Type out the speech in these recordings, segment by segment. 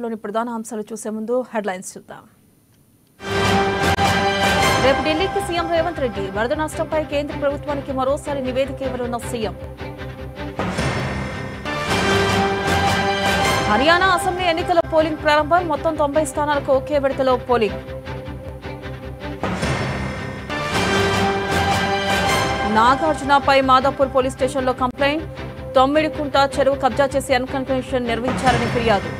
లోని ప్రధాన అంశాలు చూసే ముందు హెడ్లైన్స్ చూద్దాం. రేపు ఢిల్లీకి సీఎం రేవంత్ రెడ్డి. వరద నష్టంపై కేంద్ర ప్రభుత్వానికి మరోసారి నివేదిక ఇవ్వనున్న సీఎం. హర్యానా అసెంబ్లీ ఎన్నికల పోలింగ్ ప్రారంభం. మొత్తం 90 స్థానాలకు ఒకే విడతలో పోలింగ్. నాగార్జునపై మాదాపూర్ పోలీస్ స్టేషన్లో కంప్లైంట్. తొమ్మిడికుంట చెరువు కబ్జా చేసి ఎన్కన్వెన్షన్ నిర్వహించారని ఫిర్యాదు.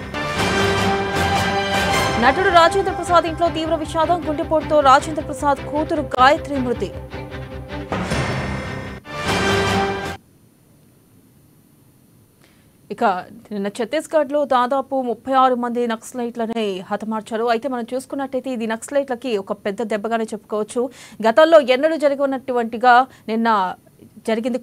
నటుడు రాజేంద్ర ప్రసాద్ ఇంట్లో తీవ్ర విషాదం. గుండెపోటుతో రాజేంద్ర ప్రసాద్ కూతురు గాయత్రి మృతి. ఇక నిన్న ఛత్తీస్గఢ్ లో దాదాపు 36 మంది నక్సలైట్లని హతమార్చారు. అయితే మనం చూసుకున్నట్టయితే ఇది నక్సలైట్లకి ఒక పెద్ద దెబ్బగానే చెప్పుకోవచ్చు. గతంలో ఎన్నడూ జరిగినటువంటిగా నిన్న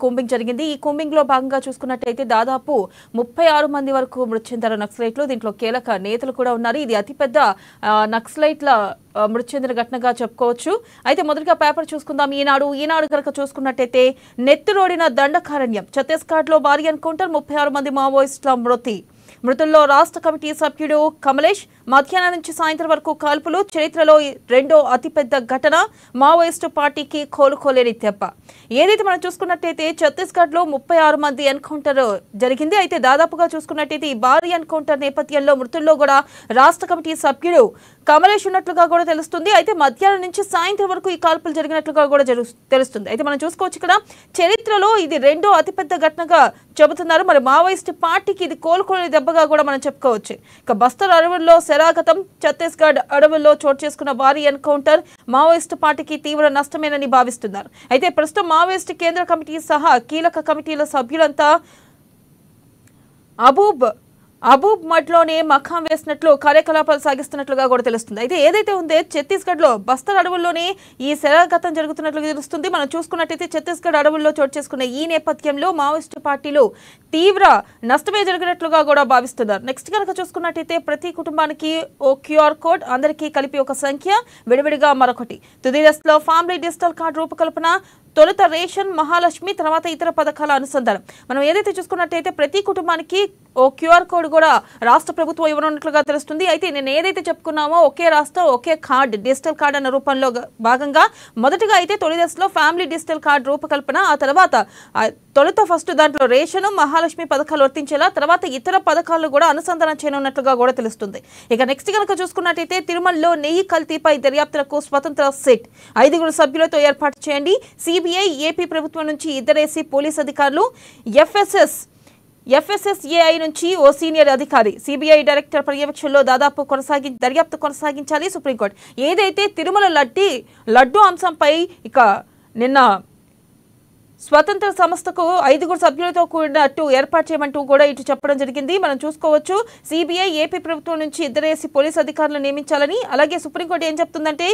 కుంబింగ్ జరిగింది. ఈ కుంబింగ్ లో భాగంగా చూసుకున్నట్టయితే దాదాపు 36 మంది వరకు మృతి చెందారు నక్సలైట్లు. దీంట్లో కీలక నేతలు కూడా ఉన్నారు. ఇది అతిపెద్ద నక్సలైట్ల మృతి చెందిన ఘటనగా చెప్పుకోవచ్చు. అయితే మొదటిగా పేపర్ చూసుకుందాం. ఈనాడు కనుక చూసుకున్నట్టయితే నెత్తురోడిన దండకారణ్యం. ఛత్తీస్గఢ్ లో భారీ ఎన్కౌంటర్. 36 మంది మావోయిస్టుల మృతి. మృతుల్లో రాష్ట్ర కమిటీ సభ్యుడు కమలేష్. మధ్యాహ్నం నుంచి సాయంత్రం వరకు కాల్పులు. చరిత్రలో రెండో అతిపెద్ద ఘటన. మావోయిస్టు పార్టీకి కోలుకోలేని దెబ్బ. ఏదైతే మనం చూసుకున్నట్టయితే ఛత్తీస్గఢ్ లో 36 మంది ఎన్కౌంటర్ జరిగింది. అయితే దాదాపుగా చూసుకున్నట్టయితే ఈ భారీ ఎన్కౌంటర్ నేపథ్యంలో మృతుల్లో కూడా రాష్ట్ర కమిటీ సభ్యుడు కమలేష్ ఉన్నట్లుగా కూడా తెలుస్తుంది. అయితే మధ్యాహ్నం నుంచి సాయంత్రం వరకు ఈ కాల్పులు జరిగినట్లుగా కూడా తెలుస్తుంది. అయితే మనం చూసుకోవచ్చు ఇక్కడ చరిత్రలో ఇది రెండో అతిపెద్ద ఘటనగా చెబుతున్నారు. మరి మావోయిస్టు పార్టీకి ఇది కోలుకోలేని దెబ్బగా కూడా మనం చెప్పుకోవచ్చు. ఇక బస్తర్ అడవుల్లో శరాఘతం. ఛత్తీస్గఢ్ అడవుల్లో చోటు చేసుకున్న భారీ ఎన్కౌంటర్ మావోయిస్టు పార్టీకి తీవ్ర నష్టమేనని భావిస్తున్నారు. అయితే ప్రస్తుతం మావోయిస్టు కేంద్ర కమిటీ సహా కీలక కమిటీల సభ్యులంతా అబూబ్ మడ్లోనే మఖాం వేసినట్లు కార్యకలాపాలు సాగిస్తున్నట్లుగా కూడా తెలుస్తుంది. అయితే ఏదైతే ఉందో ఛత్తీస్గఢ్ లో బస్తర్ అడవుల్లోనే ఈ శరాఘతం జరుగుతున్నట్లుగా తెలుస్తుంది. మనం చూసుకున్నట్టయితే ఛత్తీస్గఢ్ అడవుల్లో చోటు చేసుకున్న ఈ నేపథ్యంలో మావోయిస్టు పార్టీలు తీవ్ర నష్టమే జరిగినట్లుగా కూడా భావిస్తున్నారు. నెక్స్ట్ కనుక చూసుకున్నట్టయితే ప్రతి కుటుంబానికి ఓ QR కోడ్, అందరికీ కలిపి ఒక సంఖ్య, విడివిడిగా మరొకటి. తుది దశలో ఫ్యామిలీ డిజిటల్ కార్డు రూపకల్పన. తొలుత రేషన్, మహాలక్ష్మి, తర్వాత ఇతర పథకాల అనుసంధానం. మనం ఏదైతే చూసుకున్నట్టయితే ప్రతి కుటుంబానికి ఓ QR కోడ్ కూడా రాష్ట్ర ప్రభుత్వం ఇవ్వనున్నట్లుగా తెలుస్తుంది. అయితే నేను ఏదైతే చెప్పుకున్నామో ఒకే రాష్ట్రం ఒకే కార్డు, డిజిటల్ కార్డు అన్న రూపంలో భాగంగా మొదటిగా అయితే తొలి దశలో ఫ్యామిలీ డిజిటల్ కార్డు రూపకల్పన. ఆ తర్వాత తొలుత ఫస్ట్ దాంట్లో రేషను, మహాలక్ష్మి పథకాలు వర్తించేలా, తర్వాత ఇతర పథకాలు కూడా అనుసంధానం చేయనున్నట్లుగా కూడా తెలుస్తుంది. ఇక నెక్స్ట్ కనుక చూసుకున్నట్టయితే తిరుమలలో నెయ్యి కల్తీపై దర్యాప్తులకు స్వతంత్ర సిట్ 5 సభ్యులతో ఏర్పాటు చేయండి. CBI, ఏపీ ప్రభుత్వం నుంచి 2 పోలీస్ అధికారులు, FSSAI నుంచి ఓ సీనియర్ అధికారి. CBI డైరెక్టర్ పర్యవేక్షణలో దర్యాప్తు కొనసాగించాలి సుప్రీంకోర్టు. ఏదైతే తిరుమల లడ్డు అంశంపై ఇక నిన్న స్వతంత్ర సంస్థకు 5 సభ్యులతో కూడినట్టు ఏర్పాటు చేయమంటూ కూడా ఇటు చెప్పడం జరిగింది. మనం చూసుకోవచ్చు CBI, ఏపీ ప్రభుత్వం నుంచి 2 పోలీస్ అధికారులను నియమించాలని. అలాగే సుప్రీంకోర్టు ఏం చెప్తుందంటే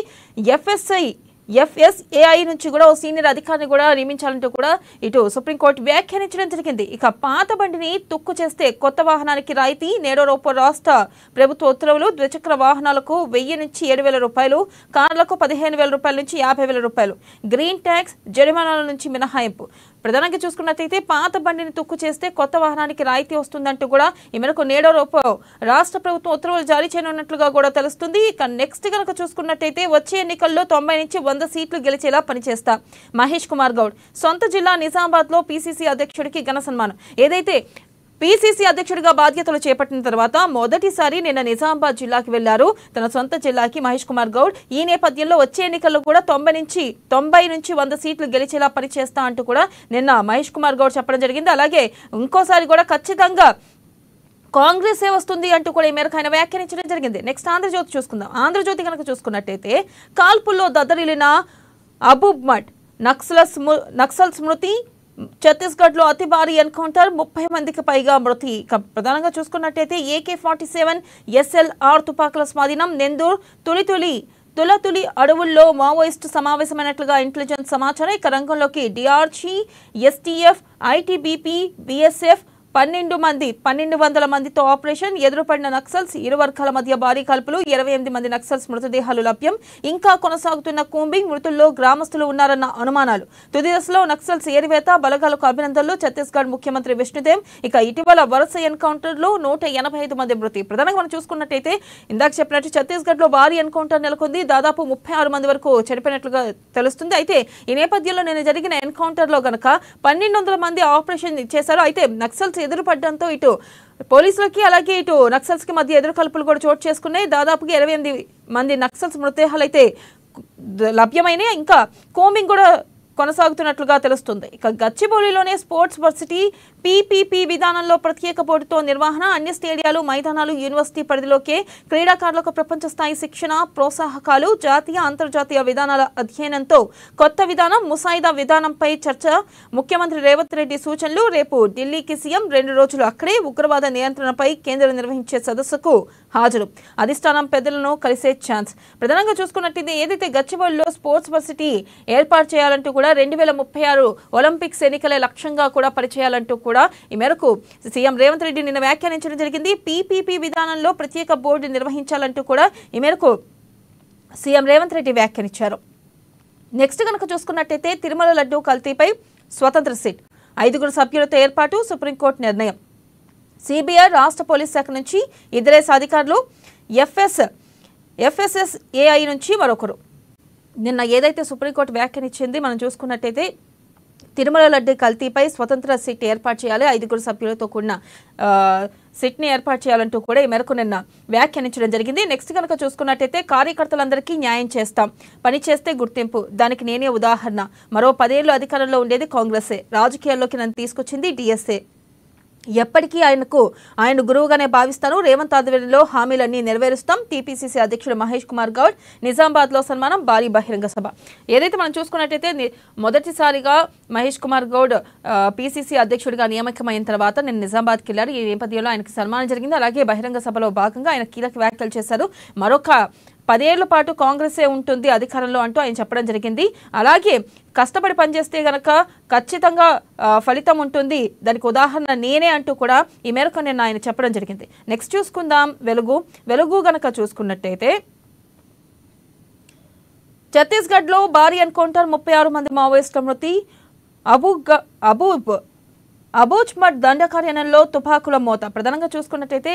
FSAI నుంచి కూడా ఓ సీనియర్ అధికారిని కూడా నియమించాలంటూ కూడా ఇటు సుప్రీంకోర్టు వ్యాఖ్యానించడం జరిగింది. ఇక పాత బండిని తుక్కు చేస్తే కొత్త వాహనానికి రాయితీ. నేడో రూప రాష్ట్ర ప్రభుత్వ ఉత్తర్వులు. ద్విచక్ర వాహనాలకు 1000 నుంచి 7,000 రూపాయలు, కార్లకు 15,000 రూపాయల నుంచి 50,000 రూపాయలు, గ్రీన్ ట్యాక్స్ జరిమానాల నుంచి మినహాయింపు. ప్రధానంగా చూసుకున్నట్టయితే పాత బండిని తుక్కు చేస్తే కొత్త వాహనానికి రాయితీ వస్తుందంటూ కూడా ఈ మేరకు నేడో రూప రాష్ట్ర ప్రభుత్వం ఉత్తర్వులు జారీ చేయనున్నట్లుగా కూడా తెలుస్తుంది. ఇక నెక్స్ట్ కనుక చూసుకున్నట్టయితే వచ్చే ఎన్నికల్లో 90 నుంచి 100 సీట్లు గెలిచేలా పనిచేస్తా. మహేష్ కుమార్ గౌడ్. సొంత జిల్లా నిజామాబాద్ లో PCC అధ్యక్షుడికి ఘన సన్మానం. ఏదైతే PCC అధ్యక్షుడిగా బాధ్యతలు చేపట్టిన తర్వాత మొదటిసారి నిన్న నిజామాబాద్ జిల్లాకి వెళ్లారు, తన సొంత జిల్లాకి మహేష్ కుమార్ గౌడ్. ఈ నేపథ్యంలో వచ్చే ఎన్నికల్లో కూడా 90 నుంచి 100 సీట్లు గెలిచేలా పనిచేస్తా అంటూ కూడా నిన్న మహేష్ కుమార్ గౌడ్ చెప్పడం జరిగింది. అలాగే ఇంకోసారి కూడా ఖచ్చితంగా కాంగ్రెసే వస్తుంది అంటూ కూడా ఈ మేరకు ఆయన వ్యాఖ్యానించడం జరిగింది. నెక్స్ట్ ఆంధ్రజ్యోతి చూసుకుందాం. ఆంధ్రజ్యోతి కనుక చూసుకున్నట్టయితే కాల్పుల్లో దద్దరిల్లిన అబూబ్ మడ్. నక్సల్ స్మృతి. ఛత్తీస్గఢ్ లో అతి భారీ ఎన్కౌంటర్. 30 మందికి పైగా మృతి. ప్రధానంగా చూసుకున్నట్టయితే AK-47 SLR తుపాకుల స్వాధీనం. నెందూర్ తులతులి అడవుల్లో మావోయిస్టు సమావేశమైనట్లుగా ఇంటెలిజెన్స్ సమాచారం. ఇక రంగంలోకి DRG, STF, ITBP, BSF, 1200 మందితో ఆపరేషన్, ఎదురుపడిన నక్సల్స్, ఇరు వర్గాల మధ్య భారీ కాల్పులు, 28 మంది నక్సల్స్ మృతదేహాలు లభ్యం, ఇంకా కొనసాగుతున్న కూంబింగ్, మృతుల్లో గ్రామస్తులు ఉన్నారన్న అనుమానాలు. తుది దశలో నక్సల్స్ ఏరివేత, బలగాలకు అభినందనలు. ఛత్తీస్గఢ్ ముఖ్యమంత్రి విష్ణుదేవ్. ఇక ఇటీవల వరుస ఎన్కౌంటర్ లో 185 మంది మృతి. ప్రధానంగా మనం చూసుకున్నట్టయితే ఇందాక చెప్పినట్టు ఛత్తీస్గఢ్ లో భారీ ఎన్కౌంటర్ నెలకొంది. దాదాపు 36 మంది వరకు చనిపోయినట్లుగా తెలుస్తుంది. అయితే ఈ నేపథ్యంలో నిన్న జరిగిన ఎన్కౌంటర్ లో గనక 1200 మంది ఆపరేషన్ చేశారు. అయితే నక్సల్స్ ఎదురుపడడంతో ఇటు పోలీసులకి అలాగే ఇటు నక్సల్స్ కి మధ్య ఎదురుకాల్పులు కూడా చోటు చేసుకున్నాయి. దాదాపుగా 28 మంది నక్సల్స్ మృతదేహాలు అయితే లభ్యమైనాయి. ఇంకా కోంబింగ్ కూడా కొనసాగుతున్నట్లుగా తెలుస్తుంది. ఇక గచ్చిబౌలిలోనే స్పోర్ట్స్ వర్సిటీ పీపీపీ విధానంలో ప్రత్యేక బోర్డుతో నిర్వహణ, అన్ని స్టేడియాలు, మైదానాలు యూనివర్సిటీ పరిధిలోకే క్రీడాకారులకు ప్రపంచ స్థాయి శిక్షణ, ప్రోత్సాహకాలు, జాతీయ అంతర్జాతీయ విధానాల అధ్యయనంతో కొత్త విధానం, ముసాయిదా విధానంపై చర్చ. ముఖ్యమంత్రి రేవంత్ రెడ్డి సూచనలు. రేపు ఢిల్లీకి సీఎం, 2 రోజులు అక్కడే. ఉగ్రవాద నియంత్రణపై కేంద్రం నిర్వహించే సదస్సుకు హాజరు. అధిష్టానం పెద్దలను కలిసే ఛాన్స్. ప్రధానంగా చూసుకున్నట్లయితే ఏదైతే గచ్చిబౌలిలో స్పోర్ట్స్ వర్సిటీ ఏర్పాటు చేయాలంటూ కూడా 2036 ఒలింపిక్స్ ఎన్నికలే లక్ష్యంగా కూడా పరిచేయాలంటూ కూడా ఈ మేరకు సీఎం రేవంత్ రెడ్డి నిన్న వ్యాఖ్యానించడం జరిగింది. పీపీపీ విధానంలో ప్రత్యేక బోర్డు నిర్వహించాలంటూ కూడా ఈ మేరకు సీఎం రేవంత్ రెడ్డి వ్యాఖ్యానించారు. నెక్స్ట్ కనుక చూసుకున్నట్టయితే తిరుమల లడ్డూ కల్తీపై స్వతంత్ర సిట్, 5 సభ్యులతో ఏర్పాటు, సుప్రీంకోర్టు నిర్ణయం. సిబిఐ, రాష్ట్ర పోలీస్ శాఖ నుంచి 2 అధికారులు, ఎఫ్ఎస్ఎస్ఏఐ నుంచి మరొకరు. నిన్న ఏదైతే సుప్రీంకోర్టు వ్యాఖ్యానించింది మనం చూసుకున్నట్టయితే తిరుమల లడ్డూ కల్తీపై స్వతంత్ర సిట్ ఏర్పాటు చేయాలి, 5 సభ్యులతో కూడిన సిట్ని ఏర్పాటు చేయాలంటూ కూడా ఈ మేరకు నిన్న వ్యాఖ్యానించడం జరిగింది. నెక్స్ట్ కనుక చూసుకున్నట్టయితే కార్యకర్తలందరికీ న్యాయం చేస్తాం, పని చేస్తే గుర్తింపు, దానికి నేనే ఉదాహరణ. మరో 10 ఏళ్లు అధికారంలో ఉండేది కాంగ్రెసే, రాజకీయాల్లోకి నన్ను తీసుకొచ్చింది డిఎస్ఏ. ఎప్పటికీ ఆయన గురువుగానే భావిస్తాను. రేవంత్ ఆధ్వర్యంలో హామీలన్నీ నెరవేరుస్తాం. టీపీసీసీ అధ్యక్షుడు మహేష్ కుమార్ గౌడ్. నిజామాబాద్ లో సన్మానం, భారీ బహిరంగ సభ. ఏదైతే మనం చూసుకున్నట్టయితే మొదటిసారిగా మహేష్ కుమార్ గౌడ్ పీసీసీ అధ్యక్షుడిగా నియామకమైన తర్వాత నేను నిజామాబాద్కి వెళ్లారు. ఈ నేపథ్యంలో ఆయనకి సన్మానం జరిగింది. అలాగే బహిరంగ సభలో భాగంగా ఆయన కీలక వ్యాఖ్యలు చేశారు. మరొక 10 ఏళ్ల పాటు కాంగ్రెసే ఉంటుంది అధికారంలో అంటూ ఆయన చెప్పడం జరిగింది. అలాగే కష్టపడి పనిచేస్తే గనక ఖచ్చితంగా ఫలితం ఉంటుంది, దానికి ఉదాహరణ నేనే అంటూ కూడా ఈ మేరకు నేను ఆయన చెప్పడం జరిగింది. నెక్స్ట్ చూసుకుందాం వెలుగు గనక చూసుకున్నట్టయితే ఛత్తీస్గఢ్లో భారీ ఎన్కౌంటర్, 36 మంది మావోయిస్టుల మృతి. అబూజ్మఠ్ దండకారణ్యంలో తుపాకుల మోత. ప్రధానంగా చూసుకున్నట్టయితే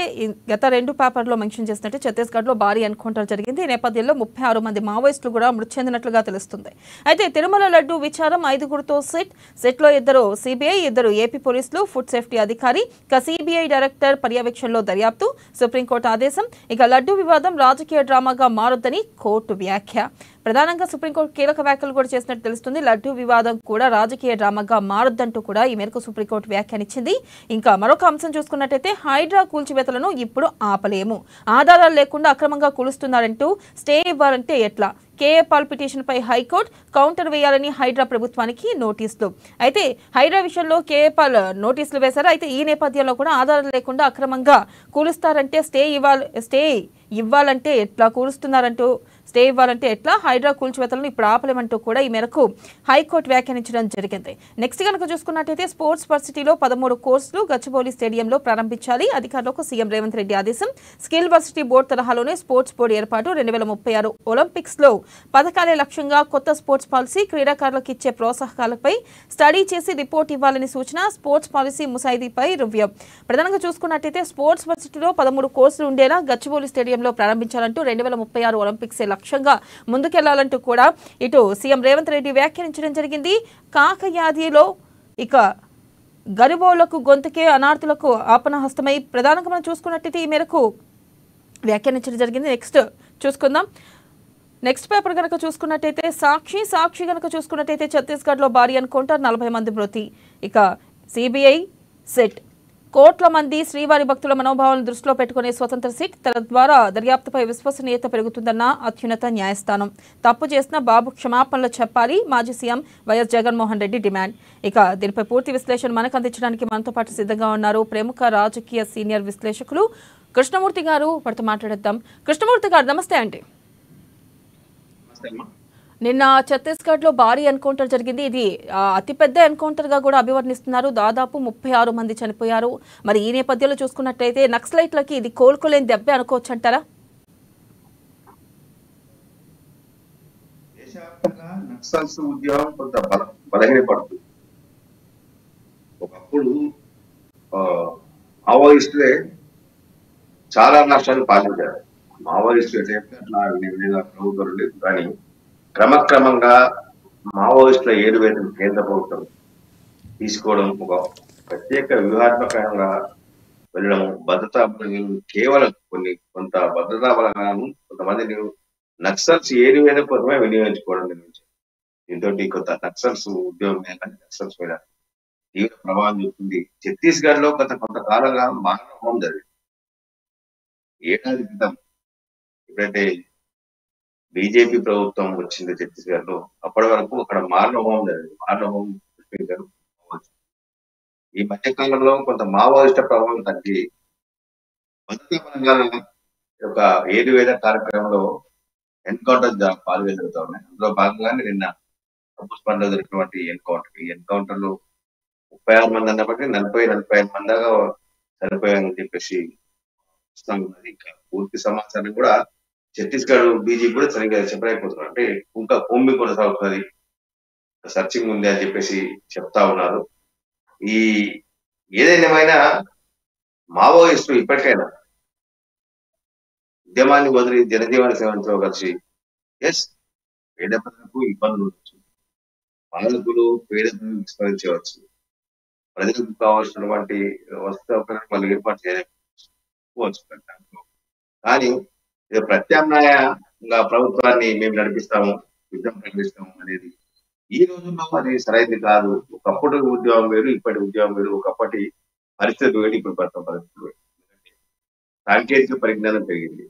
గత 2 పేపర్లో మెన్షన్ చేసినట్టు ఛత్తీస్గఢ్లో భారీ ఎన్కౌంటర్ జరిగింది. ఈ నేపథ్యంలో 36 మంది మావోయిస్టులు కూడా మృతి చెందినట్లుగా తెలుస్తుంది. అయితే తిరుమల లడ్డూ విచారం, 5 సెట్లో 2 సిబిఐ, 2 ఏపీ పోలీసులు, ఫుడ్ సేఫ్టీ అధికారి. ఇక సిబిఐ డైరెక్టర్ పర్యవేక్షణలో దర్యాప్తు, సుప్రీంకోర్టు ఆదేశం. ఇక లడ్డూ వివాదం రాజకీయ డ్రామాగా మారొద్దని కోర్టు వ్యాఖ్య. ప్రధానంగా సుప్రీంకోర్టు కీలక వ్యాఖ్యలు కూడా చేసినట్టు తెలుస్తుంది. లడ్డూ వివాదం కూడా రాజకీయ డ్రామాగా మారొద్దంటూ కూడా ఈ మేరకు సుప్రీంకోర్టు వ్యాఖ్యానించింది. ఇంకా మరొక అంశం చూసుకున్నట్టయితే హైడ్రా కూల్చివేతలను ఇప్పుడు ఆపలేము, ఆధారాలు లేకుండా అక్రమంగా కూలుస్తున్నారంటూ స్టే ఇవ్వాలంటే ఎట్లా? కేఏ పాల్ పిటిషన్ పై హైకోర్టు కౌంటర్ వేయాలని హైడ్రా ప్రభుత్వానికి నోటీసులు. అయితే హైడ్రా విషయంలో కేఏ పాల్ నోటీసులు వేశారు. అయితే ఈ నేపథ్యంలో కూడా ఆధారాలు లేకుండా అక్రమంగా కూలుస్తారంటే స్టే ఇవ్వాలంటే ఎట్లా? కూలుస్తున్నారంటూ స్టే ఇవ్వాలంటే ఎట్లా? హైడ్రా కూల్చివేతలను ఇప్పుడు ఆపలేమంటూ కూడా ఈ మేరకు హైకోర్టు వ్యాఖ్యానించడం జరిగింది. నెక్స్ట్ కనుక చూసుకున్నట్టయితే స్పోర్ట్స్ వర్సిటీలో 13 కోర్సులు గచ్చిబౌలి స్టేడియంలో ప్రారంభించాలి, అధికారులకు సీఎం రేవంత్ రెడ్డి ఆదేశం. స్కిల్ వర్సిటీ బోర్డు తరహాలోనే స్పోర్ట్స్ బోర్డు ఏర్పాటు. 2036 ఒలింపిక్స్ లో పథకాలే లక్ష్యంగా కొత్త స్పోర్ట్స్ పాలసీ. క్రీడాకారులకు ఇచ్చే ప్రోత్సాహకాలపై స్టడీ చేసి రిపోర్ట్ ఇవ్వాలని సూచన. స్పోర్ట్స్ పాలసీ ముసాయిదీపై రివ్యూ. ప్రధానంగా చూసుకున్నట్టయితే స్పోర్ట్స్ వర్సిటీలో 13 కోర్సులు ఉండేలా గచ్చిబౌలి స్టేడియంలో ప్రారంభించాలంటూ 2036 ఒలింపిక్స్ లక్ష్యంగా ముందుకెళ్లాలంటూ కూడా ఇటు సీఎం రేవంత్ రెడ్డి వ్యాఖ్యానించడం జరిగింది. కాకయాదిలో ఇక గరిబోళ్లకు గొంతుకే అనార్థులకు ఆపనహస్తమై ప్రధానంగా మనం చూసుకున్నట్టయితే ఈ మేరకు వ్యాఖ్యానించడం జరిగింది. నెక్స్ట్ చూసుకుందాం. నెక్స్ట్ పేపర్ కనుక చూసుకున్నట్టయితే సాక్షి కనుక చూసుకున్నట్టయితే ఛత్తీస్గఢ్లో భారీ ఎన్కౌంటర్, 40 మంది మృతి. ఇక సిబిఐ సెట్, కోట్ల మంది శ్రీవారి భక్తుల మనోభావాలను దృష్టిలో పెట్టుకునే స్వతంత్ర సిట్, తద్వారా దర్యాప్తుపై విశ్వసనీయత పెరుగుతుందన్న అత్యున్నత న్యాయస్థానం. తప్పు చేసిన బాబు క్షమాపణలు చెప్పాలి, మాజీ CM YS Jaganmohan Reddy demand. ఇక దీనిపై పూర్తి విశ్లేషణ మనకు అందించడానికి మనతో పాటు సిద్ధంగా ఉన్నారు ప్రముఖ రాజకీయ సీనియర్ విశ్లేషకులు కృష్ణమూర్తి గారు. వారితో మాట్లాడేద్దాం. కృష్ణమూర్తి గారు నమస్తే అండి. నిన్న ఛత్తీస్గఢ్ లో భారీ ఎన్కౌంటర్ జరిగింది. ఇది అతిపెద్ద ఎన్కౌంటర్ గా కూడా అభివర్ణిస్తున్నారు. దాదాపు 36 మంది చనిపోయారు. మరి ఈ నేపథ్యంలో చూసుకున్నట్లయితే నక్సలైట్లకి ఇది కోలుకోలేని దెబ్బ అనుకోవచ్చు అంటారా? దేశవ్యాప్తంగా నక్సల్స్ ఉద్యమం కొంత బలహీనపడుతుంది. ఒకప్పుడు మావోయిస్టులే చాలా నష్టాలు పాలించారు. మావోయిస్టులు ఎట్లా అట్లా ప్రభుత్వం లేదు, కానీ క్రమక్రమంగా మావోయిస్టుల ఏడువేతను కేంద్ర ప్రభుత్వం తీసుకోవడం, ఒక ప్రత్యేక వ్యూహాత్మకంగా వెళ్ళడం, భద్రతా కేవలం కొంత భద్రతా బలగాలను కొంతమంది నక్సల్స్ ఏడువేల కోసమే వినియోగించుకోవడం నిర్మించారు. దీంతో కొంత నక్సల్స్ ఉద్యోగం మీద నక్సల్స్ మీద తీవ్ర ప్రభావం చూపుతుంది. ఛత్తీస్గఢ్ లో కొంతకాలంగా మానవ జరిగింది. ఏడాది క్రితం ఎప్పుడైతే బీజేపీ ప్రభుత్వం వచ్చింది ఛత్తీస్గఢ్ లో, అప్పటి వరకు అక్కడ మారణహోమం జరిగింది. మారణహోమం ఈ మధ్య కాలంలో కొంత మావోయిస్ట ప్రభావం తగ్గి భద్రతా బలగాల యొక్క ఏడువేద కార్యక్రమంలో ఎన్కౌంటర్ పాల్గొనగలుగుతా ఉన్నాయి. అందులో భాగంగానే నిన్న పండుగ జరిగినటువంటి ఈ ఎన్కౌంటర్ లో 36 మంది అన్నప్పటికీ 45 మంది దాకా చనిపోయారని చెప్పేసి ఉన్నది. ఇంకా పూర్తి సమాచారం కూడా ఛత్తీస్గఢ్ బీజేపీ కూడా సరిగ్గా చెప్పలేకపోతున్నారు. అంటే ఇంకా భూమి కొనసాగుతుంది, సర్చింగ్ ఉంది అని చెప్పేసి చెప్తా ఉన్నారు. ఈ ఏదైనా మావోయిస్టులు ఇప్పటికైనా ఉద్యమాన్ని వదిలి జనజీవన సేవంతో కలిసి పేద ప్రజలకు ఇబ్బందులు ఉండొచ్చు, పాలకులు పేద ప్రజలు విస్మరించవచ్చు, ప్రజలకు కావాల్సినటువంటి వసతులు వాళ్ళు ఏర్పాటు చేయలేకపోవచ్చు. కానీ ఇది ప్రత్యామ్నాయంగా ప్రభుత్వాన్ని మేము నడిపిస్తాము, యుద్ధం ప్రకటిస్తాము అనేది ఈ రోజుల్లో అది సరైనది కాదు. ఒకప్పుడు ఉద్యోగం వేరు, ఇప్పటి ఉద్యోగం వేరు. ఒకప్పటి పరిస్థితి వేరు, ఇప్పుడు పరిస్థితి వేరు. సాంకేతిక పరిజ్ఞానం పెరిగింది.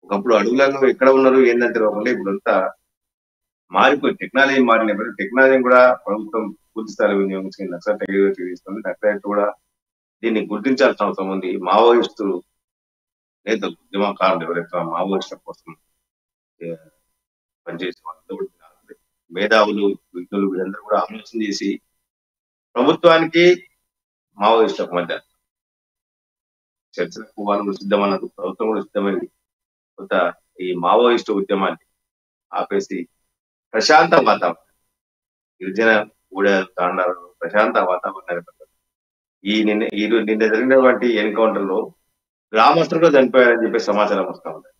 ఒకప్పుడు అడవులలో ఎక్కడ ఉన్నారు ఏంటంటే తెలియకుండా ఇప్పుడంతా మారిపోయి టెక్నాలజీ మారినప్పుడు టెక్నాలజీ కూడా ప్రభుత్వం పూర్తి స్థాయిలో వినియోగించుకుని నక్సలైట్ తీసుకుంది. నక్సలైట్ కూడా దీన్ని గుర్తించాల్సిన అవసరం ఉంది. మావోయిస్టు నేతలు, ఉద్యమకారులు ఎవరైతే మావోయిస్టుల కోసం పనిచేసే వాళ్ళు, మేధావులు, విజ్ఞులు, వీళ్ళందరూ కూడా ఆలోచన చేసి ప్రభుత్వానికి మావోయిస్టులకు మధ్య చర్చలకు వాళ్ళు సిద్ధమన్నది, ప్రభుత్వం కూడా సిద్ధమైంది. కొంత ఈ మావోయిస్టు ఉద్యమాన్ని ఆపేసి ప్రశాంత వాతావరణం, గిరిజన ఊడేలు తాండాలు ప్రశాంత వాతావరణం నిన్న జరిగినటువంటి ఎన్కౌంటర్ లో గ్రామస్తులు చనిపోయారని చెప్పి సమాచారం వస్తా ఉంది.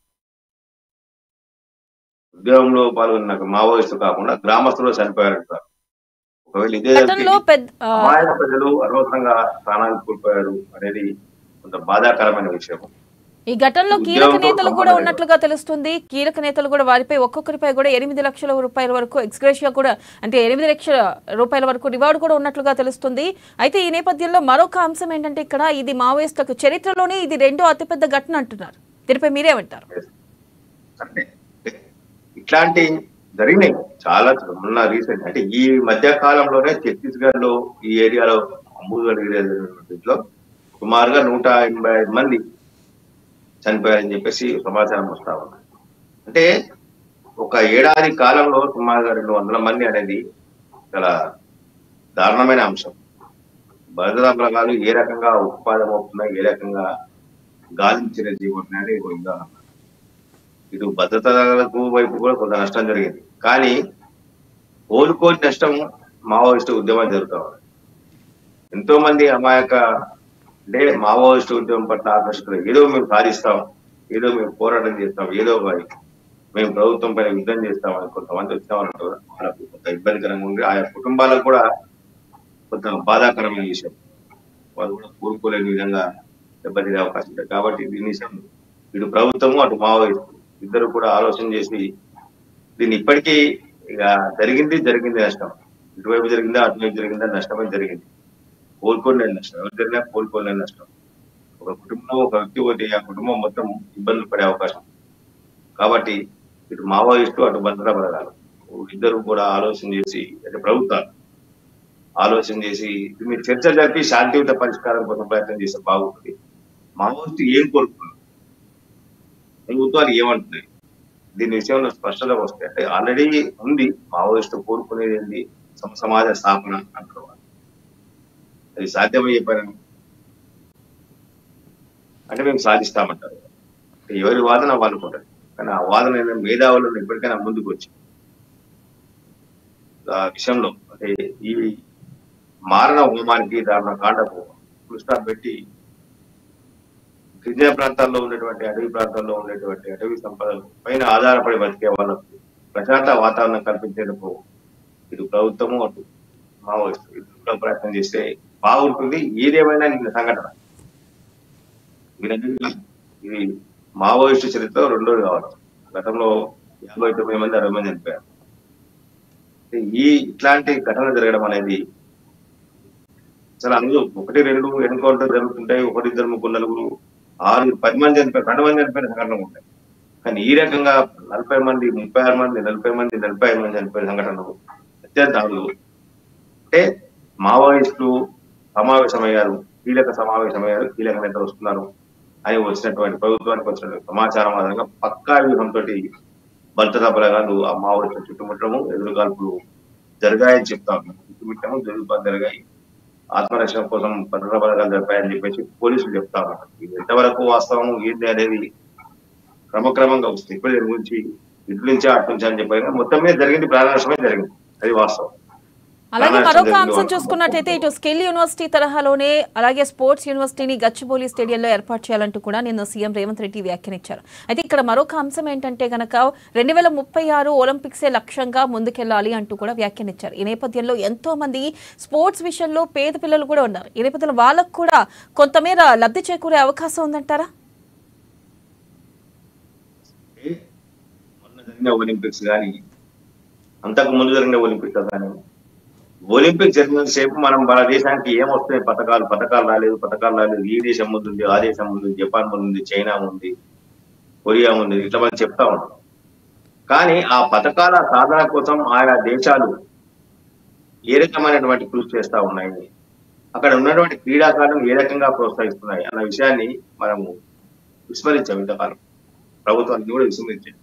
ఉద్యోగంలో పాల్గొన్న మావోయిస్టు కాకుండా గ్రామస్తులు చనిపోయారంటారు. ఒకవేళ ఇదే ప్రజలు అనవసరంగా ప్రాణాలు కోల్పోయారు అనేది కొంత బాధాకరమైన విషయం. ఈ ఘటనలో కీలక నేతలు కూడా ఉన్నట్లుగా తెలుస్తుంది. కీలక నేతలు కూడా వారిపై ఒక్కొక్కరిపై కూడా 8 లక్షల రూపాయల వరకు ఎక్స్గ్రేషియా కూడా, అంటే 8 లక్షల రూపాయల వరకు రివార్డు కూడా ఉన్నట్లుగా తెలుస్తుంది. అయితే ఈ నేపథ్యంలో మరొక అంశం ఏంటంటే ఇక్కడ ఇది మావోయిస్టులకు చరిత్రలోనే ఇది రెండో అతిపెద్ద ఘటన అంటున్నారు. దీనిపై మీరేమంటారు? ఇట్లాంటి జరిగినాయి చాలా మొన్న రీసెంట్, అంటే ఈ మధ్య కాలంలోనే ఛత్తీస్గఢ్ లో ఈ ఏరియాలో అమూల్గఢ్ సుమారుగా 185 మంది చనిపోయారని చెప్పేసి సమాచారం వస్తా ఉంది. అంటే ఒక ఏడాది కాలంలో సుమారుగా 200 మంది అనేది చాలా దారుణమైన అంశం. భద్రతా బలగాలు ఏ రకంగా ఉత్పాదన అవుతున్నాయి, ఏ రకంగా గాలించిన జీవనాన్ని ఉదాహరణ. ఇటు భద్రతలకు వైపు కూడా కొంత నష్టం జరిగింది, కానీ కోలుకోని నష్టం మావోయిస్టు ఉద్యమం జరుగుతూ ఉంది. ఎంతో మంది అమాయక అంటే మావోయిస్టు ఉద్యమం పట్ల ఆకర్షితులు, ఏదో మేము సాధిస్తాం, ఏదో మేము పోరాటం చేస్తాం, ఏదో మేము ప్రభుత్వం పైన యుద్ధం చేస్తామని కొంతమంది వచ్చినామంటారు. వాళ్ళకు కొంత ఇబ్బందికరంగా ఉంది. ఆయా కుటుంబాలకు కూడా కొంత బాధాకరమైన విషయం. వాళ్ళు కూడా కోరుకోలేని విధంగా దెబ్బతినే అవకాశం ఉంటుంది. కాబట్టి దీని విషయం ఇటు ప్రభుత్వము అటు మావోయిస్టు ఇద్దరు కూడా ఆలోచన చేసి దీన్ని ఇప్పటికీ ఇక జరిగింది నష్టం, ఇటువైపు జరిగిందా అటువైపు జరిగిందా నష్టమే జరిగింది. కోలుకోలేని నష్టం, ఎవరు జరిగినా కోలుకోలేని నష్టం. ఒక కుటుంబం, ఒక వ్యక్తి పోతే ఆ కుటుంబం మొత్తం ఇబ్బందులు పడే అవకాశం. కాబట్టి ఇటు మావోయిస్టు అటు భద్రతా బలగాలు ఇద్దరు కూడా ఆలోచన చేసి, అంటే ప్రభుత్వాలు ఆలోచన చేసి మీరు చర్చ జరిపి శాంతియుత పరిష్కారం కోసం ప్రయత్నం చేస్తే బాగుంటుంది. మావోయిస్టు ఏం కోరుకున్నారు, ప్రభుత్వాలు ఏమంటున్నాయి, దీని విషయంలో స్పష్టత వస్తే అంటే ఆల్రెడీ ఉంది మావోయిస్టు కోరుకునేది ఏంది సమాజ స్థాపన అంటారు. అది సాధ్యమయ్యే పని అంటే మేము సాధిస్తామంటారు. ఎవరి వాదన వాళ్ళకుంటారు. కానీ ఆ వాదన మేధావులను ఎప్పటికైనా ముందుకు వచ్చి ఆ విషయంలో అంటే ఈ మారణ హోమానికి దారుణ కాండకు పుస్తకాలు పెట్టి గిరిజన ప్రాంతాల్లో ఉండేటువంటి అటవీ ప్రాంతాల్లో ఉండేటువంటి అటవీ సంపదల పైన ఆధారపడి బతికే వాళ్ళకు ప్రశాంత వాతావరణం కల్పించేందుకు ఇటు ప్రభుత్వము అటు మావోయిస్టు ఇటు కూడా ప్రయత్నం చేస్తే బాగుంటుంది. ఏదేమైనా నిన్న సంఘటన మీరందరికీ ఇది మావోయిస్టు చరిత్ర రెండోది కావచ్చు. గతంలో 59 మంది 60 మంది చనిపోయారు. ఇట్లాంటి ఘటన జరగడం అనేది చాలా అందులో 1-2 ఎన్కౌంటర్ జరుగుతుంటాయి. 1-2 3 నలుగురు 6 10 మంది చనిపోయారు, 2 మంది చనిపోయిన సంఘటనలు ఉంటాయి. కానీ ఈ రకంగా 40 మంది 36 మంది 40 మంది 45 మంది చనిపోయిన సంఘటనలు అత్యంత అరుదు. అంటే మావోయిస్టులు సమావేశమయ్యారు, కీలక సమావేశమయ్యారు, కీలక నేతలు వస్తున్నారు అని వచ్చినటువంటి ప్రభుత్వానికి వచ్చినటువంటి సమాచారం ఆధారంగా పక్కా వ్యూహంతో భద్రతా బలగాలు ఆ మావోయిస్టులు చుట్టుముట్టము, ఎదురుకాల్పులు జరిగాయని చెప్తా ఉన్నారు. చుట్టుముట్టము ఎదురుకాలు జరిగాయి, ఆత్మరక్షణ కోసం భద్రతా బలగాలు జరిపాయని చెప్పేసి పోలీసులు చెప్తా ఉన్నారు. ఇది ఎంతవరకు వాస్తవం ఏంటి అనేది క్రమక్రమంగా వస్తుంది. ఇప్పుడు దీని గురించి ఇటు నుంచి అటు నుంచి అని చెప్పారు. మొత్తం మీద జరిగింది ప్రాణనష్టమే జరిగింది, అది వాస్తవం. అలాగే మరొక అంశం చూసుకున్నట్టయితే ఇటు స్కిల్ యూనివర్సిటీ తరహాలోనే అలాగే స్పోర్ట్స్ యూనివర్సిటీని గచ్చిబౌలి స్టేడియంలో ఏర్పాటు చేయాలంటూ కూడా నిన్న సీఎం రేవంత్ రెడ్డి వ్యాఖ్యానించారు. అయితే ఇక్కడ మరొక అంశం ఏంటంటే గనక 2036 ఒలింపిక్సే లక్ష్యంగా ముందుకెళ్లాలి అంటూ కూడా వ్యాఖ్యానించారు. ఈ నేపథ్యంలో ఎంతో మంది స్పోర్ట్స్ విషయంలో పేద పిల్లలు కూడా ఉన్నారు. ఈ నేపథ్యంలో వాళ్ళకు కూడా కొంతమేర లబ్ధి చేకూరే అవకాశం ఉందంటారా? మొన్న జరిగిన ఒలింపిక్స్ కానీ అంతకు ముందు జరిగిన ఒలింపిక్స్ కానీ ఒలింపిక్ జరిగిన సేపు మనం మన దేశానికి ఏమొస్తాయి పథకాలు రాలేదు. ఈ దేశం ముందుంది, ఆ దేశం ముందు, జపాన్ ముందుంది, చైనా ఉంది, కొరియా ఉంది, ఇట్లా మనం చెప్తా ఉంటాం. కానీ ఆ పథకాల సాధన కోసం ఆయా దేశాలు ఏ రకమైనటువంటి కృషి చేస్తా ఉన్నాయి, అక్కడ ఉన్నటువంటి క్రీడాకారులను ఏ రకంగా ప్రోత్సహిస్తున్నాయి అన్న విషయాన్ని మనము విస్మరించాం. ఇంతకాలం ప్రభుత్వాన్ని కూడా విస్మరించాం.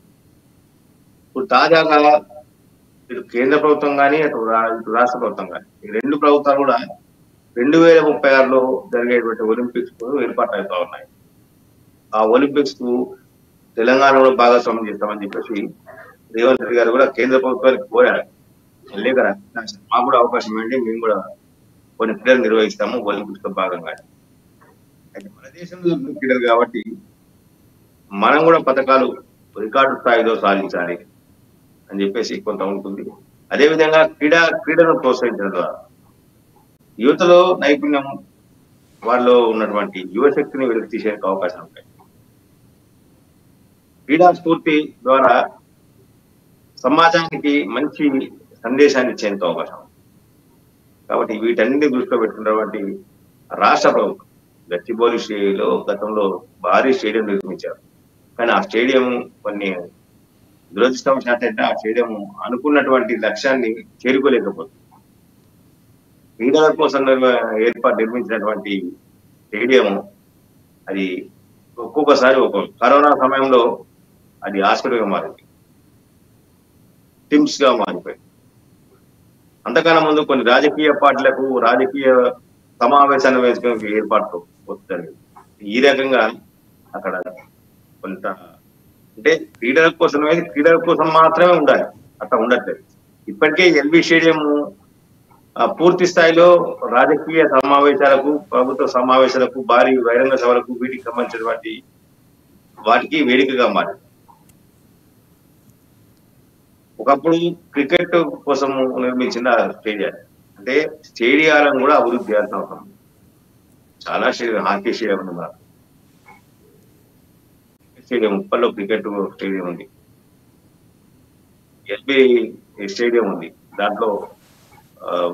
ఇప్పుడు తాజాగా ఇటు కేంద్ర ప్రభుత్వం కానీ అటు రాష్ట్ర ప్రభుత్వం కానీ ఈ రెండు ప్రభుత్వాలు కూడా 2036లో జరిగేటువంటి ఒలింపిక్స్ కు ఏర్పాటు అవుతా ఉన్నాయి. ఆ ఒలింపిక్స్ కు తెలంగాణలో భాగస్వామ్యం చేస్తామని చెప్పేసి రేవంత్ రెడ్డి గారు కూడా కేంద్ర ప్రభుత్వానికి కోరారు. లేక మాకు కూడా అవకాశం ఏంటి, మేము కూడా కొన్ని క్రీడలు నిర్వహిస్తాము ఒలింపిక్స్ తో భాగంగా. అయితే మన దేశంలో క్రీడలు కాబట్టి మనం కూడా పథకాలు రికార్డు స్థాయిలో సాధించాలి అని చెప్పేసి కొంత ఉంటుంది. అదేవిధంగా క్రీడను ప్రోత్సహించడం ద్వారా యువతలో నైపుణ్యం వాళ్ళలో ఉన్నటువంటి యువశక్తిని వెలికి తీసే అవకాశం ఉంటాయి. క్రీడా స్ఫూర్తి ద్వారా సమాజానికి మంచి సందేశాన్ని ఇచ్చేందుకు అవకాశం. కాబట్టి వీటన్నింటినీ దృష్టిలో పెట్టుకున్నటువంటి రాష్ట్ర ప్రభుత్వం గచ్చిబౌలిలో గతంలో భారీ స్టేడియం నిర్మించారు. కానీ ఆ స్టేడియం కొన్ని దురదృష్టవశాత్తు అంటే ఆ స్టేడియం అనుకున్నటువంటి లక్ష్యాన్ని చేరుకోలేకపోతుంది. క్రీడల కోసం నిర్మించినటువంటి స్టేడియం అది ఒక్కొక్కసారి కరోనా సమయంలో అది హాస్పిటల్గా మారింది, టిమ్స్ గా మారిపోయింది. అంతకన్నా ముందు కొన్ని రాజకీయ పార్టీలకు రాజకీయ సమావేశాన్ని వేసుకునే ఏర్పాటు వస్తుంది. ఈ రకంగా అక్కడ కొంత అంటే క్రీడల కోసం మాత్రమే ఉండాలి, అట్లా ఉండట్లేదు. ఇప్పటికే ఎల్బీ స్టేడియం పూర్తి స్థాయిలో రాజకీయ సమావేశాలకు, ప్రభుత్వ సమావేశాలకు, భారీ బహిరంగ సభలకు వీటికి సంబంధించినటువంటి వాటికి వేదికగా మారింది. ఒకప్పుడు క్రికెట్ కోసం నిర్మించిన స్టేడియం అంటే స్టేడియాలను కూడా అభివృద్ధి చేయాల్సిన అవసరం. చాలా స్టేడియం, హాకీ స్టేడియం ఉంది, మన స్టేడియం ఉప్పల్లో క్రికెట్ స్టేడియం ఉంది, ఎల్బీ స్టేడియం ఉంది. దాంట్లో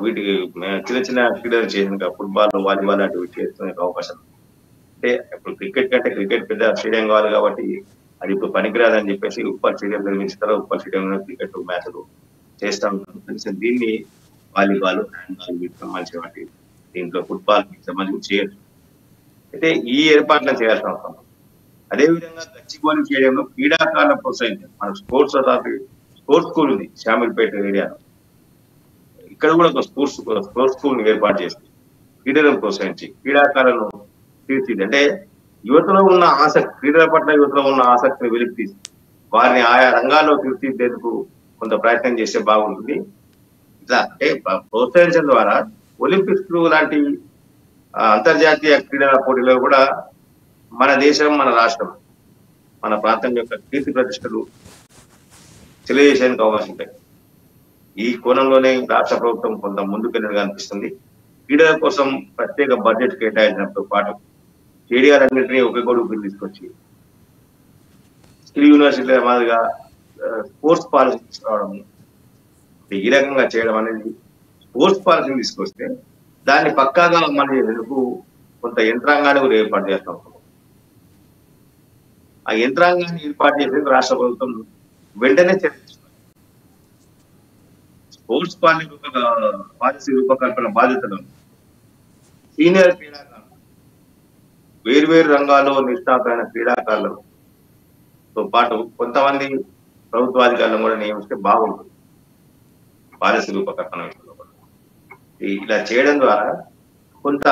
వీటికి చిన్న చిన్న క్రీడలు చేసిన ఫుట్బాల్, వాలీబాల్ అటు చేసుకునే అవకాశం. అంటే ఇప్పుడు క్రికెట్ కంటే క్రికెట్ పెద్ద స్టేడియం కావాలి కాబట్టి అది ఇప్పుడు పనికిరాదని చెప్పేసి ఉప్పల్ స్టేడియం నిర్మించుతారు. ఉప్పల్ స్టేడియంలో క్రికెట్ మ్యాచ్లు చేస్తా ఉంటారు. కనీసం దీన్ని వాలీబాల్, హ్యాండ్బాల్ వీటికి సంబంధించినటువంటి దీంట్లో ఫుట్బాల్ సంబంధించి చేయొచ్చు. అయితే ఈ ఏర్పాట్లను చేయాల్సిన అవసరం. అదేవిధంగా గచ్చిబౌలి స్టేడియంలో క్రీడాకారులను ప్రోత్సహించారు. మనకు స్పోర్ట్స్ అథారిటీ స్పోర్ట్స్ స్కూల్ ఉంది శామిల్పేట ఏరియాలో. ఇక్కడ కూడా ఒక స్పోర్ట్స్ స్కూల్ ఏర్పాటు చేసి క్రీడలను ప్రోత్సహించి క్రీడాకారులను తీర్చిది. అంటే యువతలో ఉన్న ఆసక్తి, క్రీడల పట్ల యువతలో ఉన్న ఆసక్తిని వెలికి తీసి వారిని ఆయా రంగాల్లో తీర్చిదిద్దేందుకు కొంత ప్రయత్నం చేస్తే బాగుంటుంది. ఇట్లా అంటే ప్రోత్సహించడం ద్వారా ఒలింపిక్స్ లాంటి అంతర్జాతీయ క్రీడల పోటీలో కూడా మన దేశం, మన రాష్ట్రం, మన ప్రాంతం యొక్క కీర్తి ప్రతిష్టలు తెలియజేసేందుకు అవకాశం ఉంటాయి. ఈ కోణంలోనే రాష్ట్ర ప్రభుత్వం కొంత ముందుకెళ్ళినట్టుగా అనిపిస్తుంది. క్రీడల కోసం ప్రత్యేక బడ్జెట్ కేటాయించడంతో పాటు స్టేడియాలన్నింటినీ ఒకే గొడుగు తీసుకొచ్చి స్కిల్ యూనివర్సిటీల మాదిరిగా స్పోర్ట్స్ పాలసీ తీసుకురావడం, ఈ రకంగా చేయడం అనేది స్పోర్ట్స్ పాలసీని తీసుకొస్తే దాన్ని పక్కాగా అమలు చేసేందుకు కొంత యంత్రాంగాన్ని కూడా ఏర్పాటు చేస్తాం. ఆ యంత్రాంగాన్ని ఏర్పాటు చేసేందుకు రాష్ట్ర ప్రభుత్వం వెంటనే చర్చించుకుంది. స్పోర్ట్స్ పాలసీ రూపకల్పన బాధ్యతలను సీనియర్ క్రీడాకారులు, వేర్వేరు రంగాల్లో నిష్ణాతులైన క్రీడాకారులతో పాటు కొంతమంది ప్రభుత్వాధికారులను కూడా నియమిస్తే బాగుంటుంది పాలసీ రూపకల్పన విషయంలో. ఇలా చేయడం ద్వారా కొంత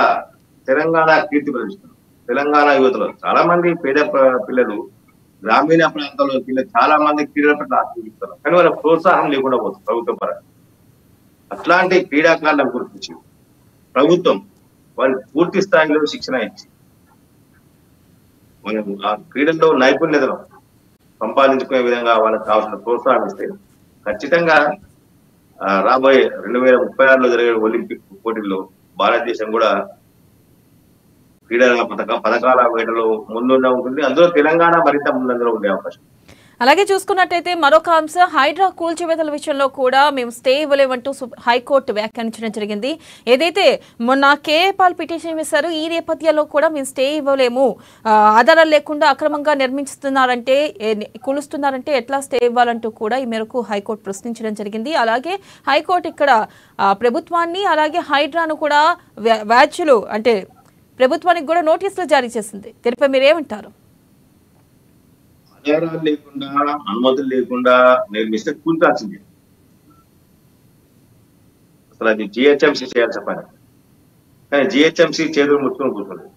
తెలంగాణ కీర్తి ప్రతిష్టలు, తెలంగాణ యువతలో చాలా మంది పేద పిల్లలు, గ్రామీణ ప్రాంతాల్లో పిల్లలు చాలా మంది క్రీడల పట్ల ఆసక్తిస్తారు, కానీ వాళ్ళ ప్రోత్సాహం లేకుండా పోతుంది ప్రభుత్వం పరంగా. అట్లాంటి క్రీడాకారులను గుర్తించి ప్రభుత్వం వారికి పూర్తి స్థాయిలో శిక్షణ ఇచ్చి మనం ఆ క్రీడల్లో నైపుణ్యతను సంపాదించుకునే విధంగా వాళ్ళకి కావాల్సిన ప్రోత్సాహం ఇస్తే ఖచ్చితంగా రాబోయే 2036లో జరిగే ఒలింపిక్ పోటీల్లో భారతదేశం కూడా క్రీడల పథకాల వేటలో ముందుండే ఉంటుంది. అందులో తెలంగాణ మరింత ముందంజలో ఉండే అవకాశం. అలాగే చూసుకున్నట్టయితే మరొక అంశం, హైడ్రా కూల్చివేతల విషయంలో కూడా మేము స్టే ఇవ్వలేమంటూ హైకోర్టు వ్యాఖ్యానించడం జరిగింది. ఏదైతే మొన్న కేఏపాల్ పిటిషన్ వేశారు, ఈ నేపథ్యంలో కూడా మేము స్టే ఇవ్వలేము, ఆధారాలు లేకుండా అక్రమంగా నిర్మిస్తున్నారంటే కూలుస్తున్నారంటే ఎట్లా స్టే ఇవ్వాలంటూ కూడా ఈ మేరకు హైకోర్టు ప్రశ్నించడం జరిగింది. అలాగే హైకోర్టు ఇక్కడ ప్రభుత్వాన్ని అలాగే హైడ్రాను కూడా వ్యాజ్యులు అంటే ప్రభుత్వానికి కూడా నోటీసులు జారీ చేసింది. దీనిపై మీరేమంటారు? ఆధారాలు లేకుండా, అనుమతులు లేకుండా నిర్మిస్తే కూల్చాల్సిందే. అసలు అది జిహెచ్ఎంసీ చేయాల్సిన పని. కానీ జిహెచ్ఎంసీ చేతులు ముట్టుకుని కూర్చుంది.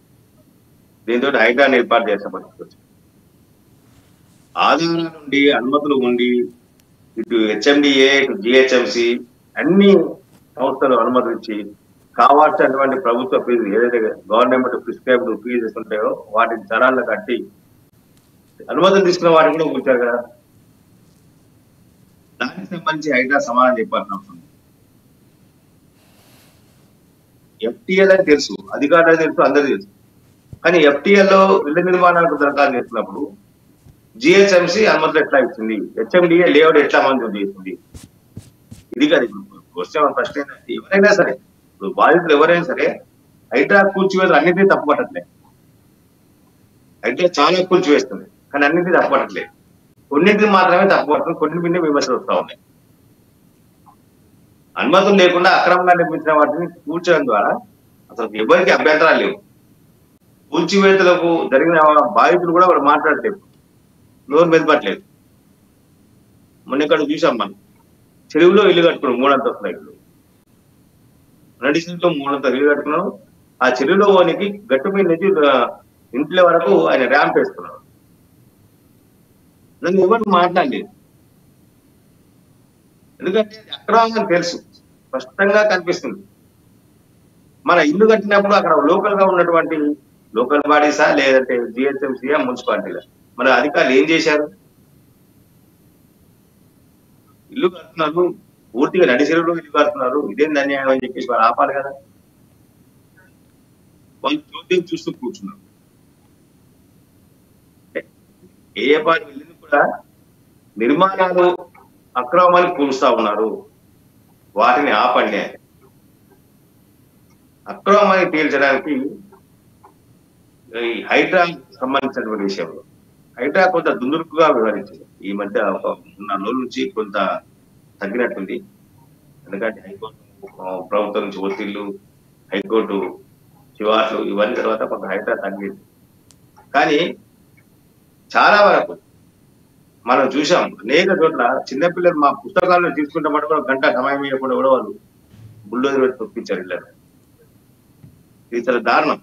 దీంతో హైడ్రాన్ని ఏర్పాటు చేసిన పని. ఆధారాలు ఉండి, అనుమతులు ఉండి, ఇటు హెచ్ఎండిఏ, ఇటు జిహెచ్ఎంసీ అన్ని సంస్థలు అనుమతులు ఇచ్చి కావాల్సినటువంటి ప్రభుత్వ ఫీజు ఏదైతే గవర్నమెంట్ ప్రిస్క్రైబ్డ్ ఫీజెస్ ఉంటాయో వాటిని ధరాలను కట్టి అనుమతులు తీసుకున్న వాటిని కూడా కూర్చారు కదా. దానికి సంబంధించి హైడ్రా సమాధానం చెప్పాల్సిన అవసరం. ఎఫ్టీఎల్ అని తెలుసు, అధికారులకు తెలుసు, అందరికీ తెలుసు. కానీ ఎఫ్టీఎల్ లో ఇళ్ల నిర్మాణాలకు దరఖాస్తు చేసినప్పుడు జిహెచ్ఎంసీ అనుమతులు ఎట్లా ఇచ్చింది, హెచ్ఎండిఏ లేఅవుట్ ఎట్లా మంజూరు చేసింది? ఇది కాదు క్వశ్చన్. ఫస్ట్ ఏంటంటే ఎవరైనా సరే, ఇప్పుడు బాధితులు ఎవరైనా సరే హైడ్రా కూల్చివేత అన్నింటినీ తప్పుపట్టట్లేదు. హైడ్రా చాలా కూల్చివేస్తుంది, కానీ అన్నింటినీ తప్పుపట్టట్లేదు. కొన్నింటిని మాత్రమే తప్పుపడుతుంది, కొన్నింటిని విమర్శలు వస్తూ ఉన్నాయి. అనుమతులు లేకుండా అక్రమంగా నిర్మించిన వాటిని కూల్చడం ద్వారా అసలు ఎవరికి అభ్యంతరాలు లేవు. కూల్చివేతలకు జరిగిన బాధితులు కూడా వాడు మాట్లాడలేదు, నోరు మెదపట్లేదు. మొన్న ఇక్కడ చూసాం మనం, చెరువులో ఇల్లు కట్టుకున్నాం, 3 అంతస్తుల ఇల్లు, నడిసిలో 3 అంతస్తులు ఇల్లు కట్టుకున్నాం. ఆ చెరువులో వానికి గట్టు మీద నుంచి ఇంట్లో వరకు ఆయన ర్యాంప్ వేస్తున్నాడు. నన్ను ఎవరు మాట్లాడలేదు, ఎందుకంటే అక్రమంగా తెలుసు, స్పష్టంగా కనిపిస్తుంది. మన ఇల్లు కట్టినప్పుడు అక్కడ లోకల్ గా ఉన్నటువంటి లోకల్ బాడీసా లేదంటే జిహెచ్ఎంసీయా మున్సిపాలిటీలా మన అధికారులు ఏం చేశారు? ఇల్లు కడుతున్నారు, పూర్తిగా నడిచెరువులో ఇల్లు కడుతున్నారు, ఇదేం అన్యాయం అని చెప్పేసి వాళ్ళు ఆపాలి కదా. వాళ్ళు చూద్దాం చూస్తూ కూర్చున్నారు. ఏ పాటు వెళ్ళింది కూడా నిర్మాణాలు అక్రమాలు కూలుస్తా ఉన్నారు, వాటిని ఆపండి. అక్రమాన్ని తేల్చడానికి ఈ హైడ్రా సంబంధించినటువంటి విషయంలో హైడ్రా కొంత దుందుడుకుగా వివరించింది. ఈ మధ్య ఒక 3 రోజుల నుంచి కొంత తగ్గినట్టుంది. ఎందుకంటే హైకోర్టు ప్రభుత్వం నుంచి ఒత్తిళ్లు, హైకోర్టు చివాట్లు ఇవన్నీ తర్వాత కొంత హైడ్రా తగ్గింది. కానీ చాలా వరకు మనం చూసాం అనేక చోట్ల చిన్నపిల్లలు మా పుస్తకాలను తీసుకుంటామంటే కూడా గంట సమయం ఇవ్వకుండా కూడా వాళ్ళు బుల్డోజర్ పెట్టి తొక్కించారు ఇళ్ళని. ఇది చాలా దారుణం.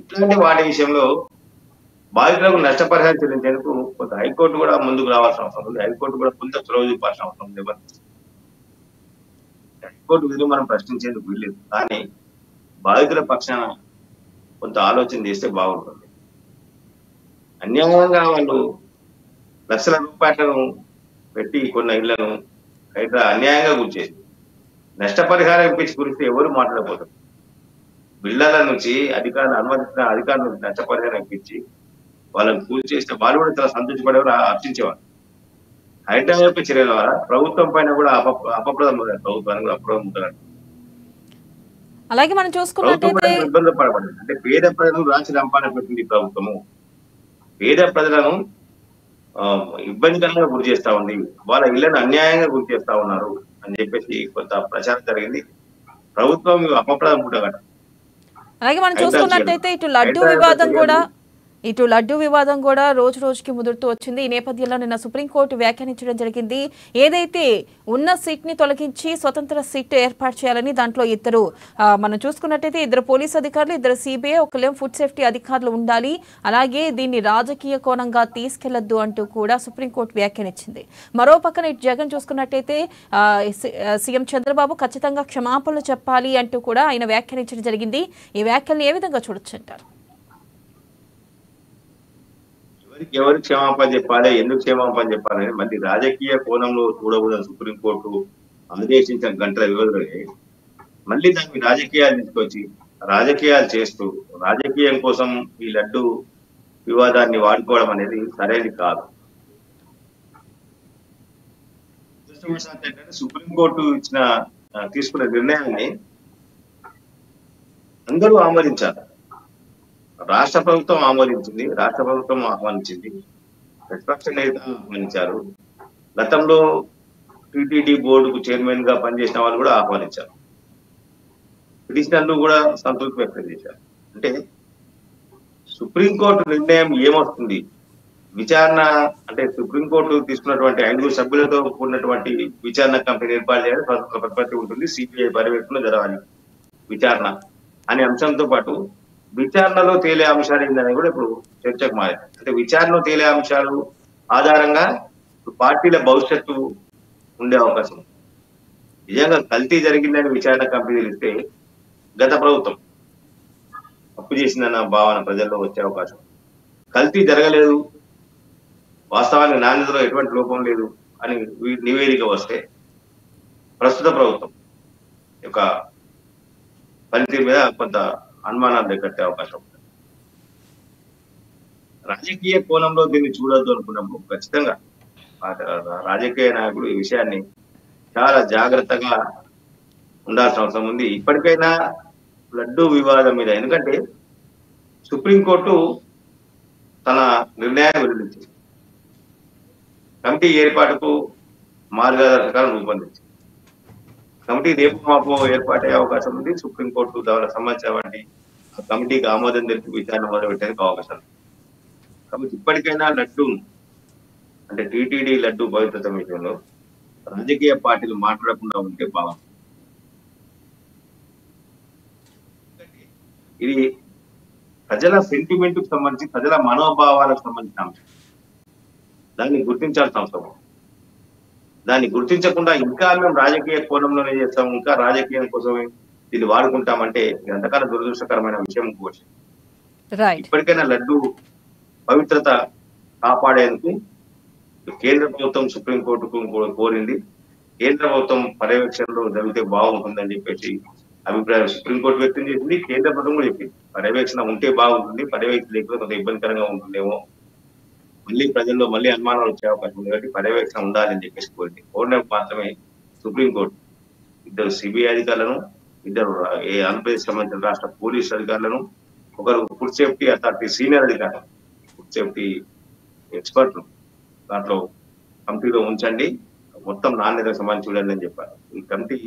ఇట్లాంటి వాటి విషయంలో బాధితులకు నష్టపరిహారం చెల్లించేందుకు కొంత హైకోర్టు కూడా ముందుకు రావాల్సిన అవసరం ఉంది. హైకోర్టు కూడా కొంత చొరవ చూపాల్సిన అవసరం ఉంది. హైకోర్టు విధులు మనం ప్రశ్నించేందుకు వీల్లేదు, కానీ బాధితుల పక్షాన కొంత ఆలోచన చేస్తే బాగుంటుంది. అన్యాయంగా వాళ్ళు లక్షల రూపాయలను పెట్టి కొన్న ఇళ్లను అయితే అన్యాయంగా కూర్చేది. నష్టపరిహారం ఇప్పించి గురించి ఎవరు మాట్లాడకపోతారు. బిల్డర్ల నుంచి అధికారులు అనుమతించిన అధికారుల నుంచి నష్టపరిహారం ఇప్పించి వాళ్ళని పూర్తి చేస్తే వాళ్ళు కూడా చాలా సంతోషపడేవారు, హర్షించేవారు. హైడ్రా యొక్క చర్యల ద్వారా ప్రభుత్వం పైన కూడా అపప్రదం ప్రభుత్వానికి కూడా అప్రదం ఉంటుంది. అలాగే మనం చూసుకున్నట్టయితే ఇబ్బంది పడబడింది. అంటే పేద ప్రజలను రాసి రంపాన పెట్టింది ప్రభుత్వము. పేద ప్రజలను ఇబ్బందికరంగా గురి చేస్తా ఉంది, వాళ్ళ ఇళ్లను అన్యాయంగా గురి చేస్తా ఉన్నారు అని చెప్పేసి కొంత ప్రచారం జరిగింది. ప్రభుత్వం అపప్రదం పుట్టగట. అలాగే మనం చూసుకున్నట్టయితే ఇటు లడ్డు వివాదం కూడా రోజు రోజుకి ముదురుతూ వచ్చింది. ఈ నేపథ్యంలో నిన్న సుప్రీంకోర్టు వ్యాఖ్యానించడం జరిగింది. ఏదైతే ఉన్న సీట్ ని తొలగించి స్వతంత్ర సీట్ ఏర్పాటు చేయాలని, దాంట్లో మనం చూసుకున్నట్టయితే 2 పోలీసు అధికారులు, 2 సిబిఐ, 1 ఫుడ్ సేఫ్టీ అధికారులు ఉండాలి. అలాగే దీన్ని రాజకీయ కోణంగా తీసుకెళ్లొద్దు అంటూ కూడా సుప్రీంకోర్టు వ్యాఖ్యానించింది. మరో పక్కన ఇటు జగన్ చూసుకున్నట్టయితే సీఎం చంద్రబాబు ఖచ్చితంగా క్షమాపణలు చెప్పాలి అంటూ కూడా ఆయన వ్యాఖ్యానించడం జరిగింది. ఈ వ్యాఖ్యలను ఏ విధంగా చూడొచ్చు అంటారు? ఎవరికి క్షమాపణ చెప్పాలి, ఎందుకు క్షమాపణ చెప్పాలి మళ్ళీ రాజకీయ కోణంలో చూడకూడదు. సుప్రీంకోర్టు ఆదేశించిన గంటల వ్యవధిలోనే మళ్ళీ దానికి రాజకీయాలు తీసుకొచ్చి రాజకీయాలు చేస్తూ రాజకీయం కోసం ఈ లడ్డు వివాదాన్ని వాడుకోవడం అనేది సరైనది కాదు. సుప్రీంకోర్టు తీసుకున్న నిర్ణయాన్ని అందరూ ఆమోదించారు. రాష్ట్ర ప్రభుత్వం ఆమోదించింది, రాష్ట్ర ప్రభుత్వం ఆహ్వానించింది, ప్రతిపక్ష నేత ఆహ్వానించారు, గతంలో టిటిడి బోర్డుకు చైర్మన్ గా పనిచేసిన వాళ్ళు కూడా ఆహ్వానించారు, పిటిషనర్లు కూడా సంతృప్తి వ్యక్తం చేశారు. అంటే సుప్రీంకోర్టు నిర్ణయం ఏమొస్తుంది, విచారణ అంటే సుప్రీంకోర్టు తీసుకున్నటువంటి 5 సభ్యులతో కూడినటువంటి విచారణ కమిటీ ఏర్పాటు చేయాలి, స్వతంత్ర ప్రతిపత్తి ఉంటుంది, సిబిఐ పర్యవేక్షణ జరగాలి విచారణ అనే అంశంతో పాటు విచారణలో తేలే అంశాలు ఏంటనే కూడా ఇప్పుడు చర్చకు మారాయి. అంటే విచారణలో తేలే అంశాలు ఆధారంగా పార్టీల భవిష్యత్తు ఉండే అవకాశం. నిజంగా కల్తీ జరిగిందని విచారణ కమిటీ తెలిస్తే గత ప్రభుత్వం తప్పు చేసిందన్న భావన ప్రజల్లో వచ్చే అవకాశం. కల్తీ జరగలేదు, వాస్తవానికి నాణ్యతలో ఎటువంటి లోపం లేదు అని నివేదిక వస్తే ప్రస్తుత ప్రభుత్వం యొక్క పనితీరు మీద కొంత అనుమానాలు రేకెత్తే అవకాశం ఉంటుంది. రాజకీయ కోణంలో దీన్ని చూడొద్దు అనుకున్నప్పుడు ఖచ్చితంగా రాజకీయ నాయకులు ఈ విషయాన్ని చాలా జాగ్రత్తగా ఉండాల్సిన అవసరం ఉంది. ఇప్పటికైనా లడ్డు వివాదం మీద, ఎందుకంటే సుప్రీంకోర్టు తన నిర్ణయాన్ని వెల్లడించింది, కమిటీ ఏర్పాటుకు మార్గదర్శకాలను రూపొందించింది. కమిటీ రేపు మాపో ఏర్పాటయ్యే అవకాశం ఉంది. సుప్రీంకోర్టు దానికి సంబంధించినటువంటి కమిటీకి ఆమోదం తెలిపి విచారణ మొదలుపెట్టేందుకు అవకాశం ఉంది. కాబట్టి ఇప్పటికైనా లడ్డు అంటే టిటిడి లడ్డు భవిష్యత్ విషయంలో రాజకీయ పార్టీలు మాట్లాడకుండా ఉంటే బాగుంటుంది. ఇది ప్రజల సెంటిమెంట్ కు సంబంధించి, ప్రజల మనోభావాలకు సంబంధించిన అంశం. దాన్ని గుర్తించాల్సిన అవసరం. దాన్ని గుర్తించకుండా ఇంకా మేము రాజకీయ కోణంలోనే చేస్తాం, ఇంకా రాజకీయం కోసమే దీన్ని వాడుకుంటామంటే ఎంతకాల దురదృష్టకరమైన విషయం కోసి. ఇప్పటికైనా లడ్డు పవిత్రత కాపాడేందుకు కేంద్ర ప్రభుత్వం సుప్రీంకోర్టుకు కోరింది. కేంద్ర ప్రభుత్వం పర్యవేక్షణలో జరిగితే బాగుంటుందని చెప్పేసి అభిప్రాయం సుప్రీంకోర్టు వ్యక్తం చేసింది, కేంద్ర ప్రభుత్వం కూడా చెప్పింది పర్యవేక్షణ ఉంటే బాగుంటుంది, పర్యవేక్షణ లేకపోతే కొంత ఇబ్బందికరంగా ఉంటుందేమో, మళ్ళీ ప్రజల్లో మళ్ళీ అనుమానాలు వచ్చే అవకాశం ఉంది కాబట్టి పర్యవేక్షణ ఉండాలని చెప్పేసి కోరింది. కోరినప్పుడు మాత్రమే సుప్రీంకోర్టు 2 సిబిఐ అధికారులను, 2 ఆంధ్రప్రదేశ్ సంబంధించిన రాష్ట్ర పోలీసు అధికారులను, ఒకరు ఫుడ్ సేఫ్టీ అథారిటీ సీనియర్ అధికారులు, ఫుడ్ సేఫ్టీ ఎక్స్పర్ట్లు దాంట్లో కమిటీలో ఉంచండి, మొత్తం నాణ్యతకు సంబంధించి చూడండి అని చెప్పారు. ఈ కమిటీ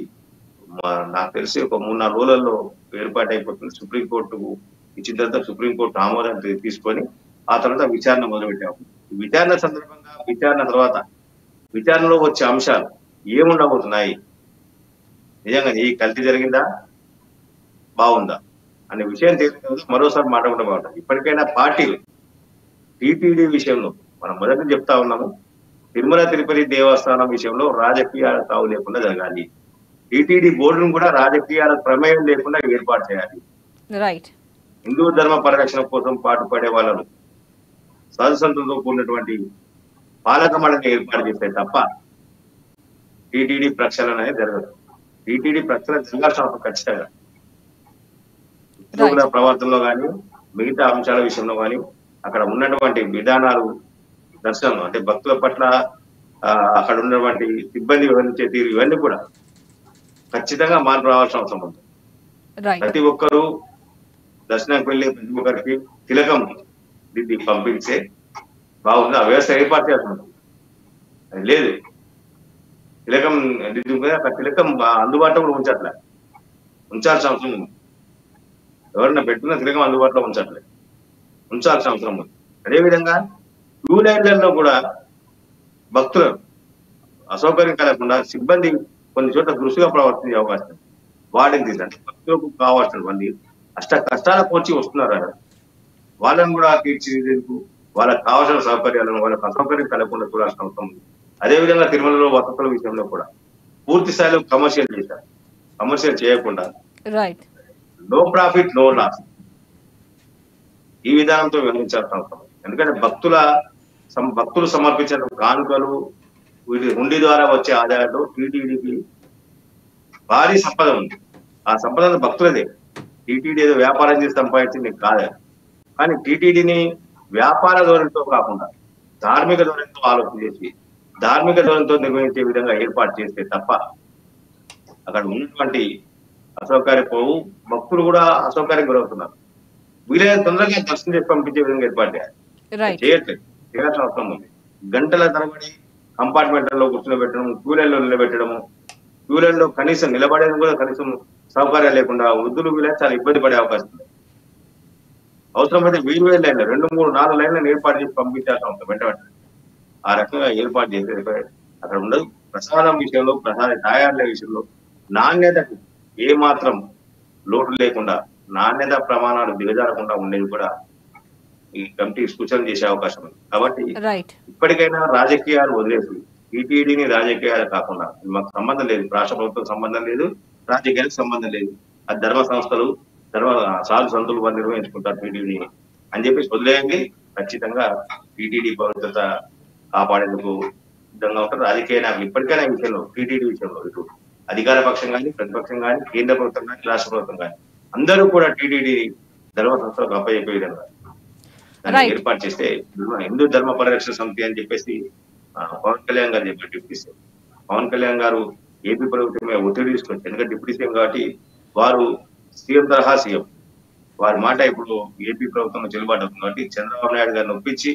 నాకు తెలిసి ఒక 3-4 రోజులలో ఏర్పాటు అయిపోతుంది. సుప్రీంకోర్టుకు ఇచ్చిన తర్వాత సుప్రీంకోర్టు ఆమోదం తీసుకొని ఆ తర్వాత విచారణ మొదలుపెట్టాము. విచారణ సందర్భంగా విచారణ తర్వాత విచారణలో వచ్చే అంశాలు ఏముండబోతున్నాయి, నిజంగా ఈ కల్తీ జరిగిందా బాగుందా అనే విషయం తెలిసిన తర్వాత మరోసారి మాట్లాడడం బాగుంటుంది. ఇప్పటికైనా పార్టీలు టీటీడీ విషయంలో మనం మొదటి చెప్తా ఉన్నాము, తిరుమల తిరుపతి దేవస్థానం విషయంలో రాజకీయాల తావు లేకుండా జరగాలి. టీటీడీ బోర్డును కూడా రాజకీయాల ప్రమేయం లేకుండా ఏర్పాటు చేయాలి. రైట్. హిందూ ధర్మ పరిరక్షణ కోసం పాటుపడే వాళ్ళను సదసంతులతో కూడినటువంటి పాలక మండలిని ఏర్పాటు చేస్తే తప్ప టీటీడీ ప్రక్షాళన అనేది జరగదు. టీటీడీ ప్రక్షాళన జరగాల్సిన అవసరం ఖచ్చితంగా ఉద్యోగుల ప్రవర్తనలో కానీ మిగతా అంశాల విషయంలో కానీ అక్కడ ఉన్నటువంటి విధానాలు దర్శనం అంటే భక్తుల పట్ల అక్కడ ఉన్నటువంటి సిబ్బంది వివరించే తీరు ఇవన్నీ కూడా ఖచ్చితంగా మార్పు రావాల్సిన అవసరం ఉంది. ప్రతి ఒక్కరూ దర్శనానికి వెళ్ళే ప్రతి ఒక్కరికి తిలకం దిద్ది పంపించే బాగుంది. ఆ వ్యవస్థ ఏర్పాటు చేస్తుంది. అది లేదు, తిలకం దిద్దు అక్కడ తిలకం అందుబాటులో కూడా ఉంచాల్సిన అవసరం ఉంది. ఎవరైనా పెట్టుకున్న తిలకం అందుబాటులో ఉంచాల్సిన అవసరం ఉంది. అదేవిధంగా క్యూ లైన్లలో కూడా భక్తులు అసౌకర్యం కలగకుండా సిబ్బంది కొన్ని చోట్ల దృష్టిగా ప్రవర్తించే అవకాశం వాటిని తీసండి. భక్తులకు కావాల్సినటువంటి అష్ట కష్టాల పోల్చి వస్తున్నారు. వాళ్ళని కూడా తీర్చిదిద్దేందుకు వాళ్ళకి కావాల్సిన సౌకర్యాలను వాళ్ళకి అసౌకర్యం కలగకుండా చూడాల్సిన అవసరం ఉంది. అదేవిధంగా తిరుమలలో వసతుల విషయంలో కూడా పూర్తి స్థాయిలో కమర్షియల్ చేశారు. కమర్షియల్ చేయకుండా నో ప్రాఫిట్ నో లాస్ ఈ విధానంతో వ్యవహరించాల్సిన అవసరం. ఎందుకంటే భక్తులు సమర్పించిన కానుకలు వీటి హుండీ ద్వారా వచ్చే ఆదాయంలో టీటీడీకి భారీ సంపద ఉంది. ఆ సంపద భక్తులదే. టీటీడీ ఏదో వ్యాపారం చేసి సంపాదించింది కాదు. కానీ టీటీడీని వ్యాపార ధోరణితో కాకుండా ధార్మిక ధోరణితో ఆలోచన చేసి ధార్మిక ధోరణితో నిర్వహించే విధంగా ఏర్పాటు చేస్తే తప్ప అక్కడ ఉన్నటువంటి అసౌకర్య పోవు, భక్తులు కూడా అసౌకర్యం గురవుతున్నారు. వీలైన తొందరగా దర్శనం చేసి పంపించే విధంగా ఏర్పాటు చేయాలి. చేయట్లేదు, చేయాల్సిన అవసరం ఉంది. గంటల తరబడి కంపార్ట్మెంట్లలో కూర్చోబెట్టడం, క్యూలైన్లో నిలబెట్టడము, క్యూలైన్లో కనీసం నిలబడేది కూడా కనీసం సౌకర్యాలు లేకుండా వృద్ధులు వీలైతే చాలా ఇబ్బంది పడే అవకాశం ఉంది. అవసరమైతే 1000 లైన్లు 2, 3, 4 లైన్లను ఏర్పాటు చేసి పంపించాల్సిన అవసరం వెంట ఆ రకంగా ఏర్పాటు చేసే అక్కడ ఉండదు. ప్రసాదం విషయంలో, ప్రసాద తయారుల విషయంలో నాణ్యతకు ఏమాత్రం లోటు లేకుండా, నాణ్యత ప్రమాణాలు దిగజారకుండా ఉండేది కూడా ఈ కమిటీ సూచన చేసే అవకాశం ఉంది. కాబట్టి ఇప్పటికైనా రాజకీయాలు వదిలేసి టీటీడీని రాజకీయాలు కాకుండా, మాకు సంబంధం లేదు, రాష్ట్ర ప్రభుత్వం సంబంధం లేదు, రాజకీయాలకు సంబంధం లేదు, అది ధర్మ సంస్థలు సాధు సంతులు వారు నిర్వహించుకుంటారు టీటీడీ అని చెప్పేసి వదిలేయండి. ఖచ్చితంగా టీటీడీ భద్రత కాపాడేందుకు సిద్ధంగా ఉంటారు రాజకీయ నాయకులు. ఇప్పటికైనా ఈ విషయంలో టీటీడీ విషయంలో ఇటు అధికార పక్షం కానీ, ప్రతిపక్షం కానీ, కేంద్ర ప్రభుత్వం కానీ, రాష్ట్ర ప్రభుత్వం కానీ అందరూ కూడా టీటీడీ ధర్మ సంస్థలకు అప్పచెప్పే విధంగా దాన్ని ఏర్పాటు చేస్తే హిందూ ధర్మ పరిరక్షణ సమితి అని చెప్పేసి పవన్ కళ్యాణ్ గారు చెప్పారు. డిప్యూటీ సీఎం పవన్ కళ్యాణ్ గారు ఏపీ ప్రభుత్వం మీద ఒత్తిడి తీసుకొచ్చారు. ఎందుకంటే డిప్యూటీ సీఎం కాబట్టి వారు సీఎం తరహా సీఎం, వారి మాట ఇప్పుడు ఏపీ ప్రభుత్వం చెల్లుబాటు అవుతుంది. కాబట్టి చంద్రబాబు నాయుడు గారిని ఒప్పించి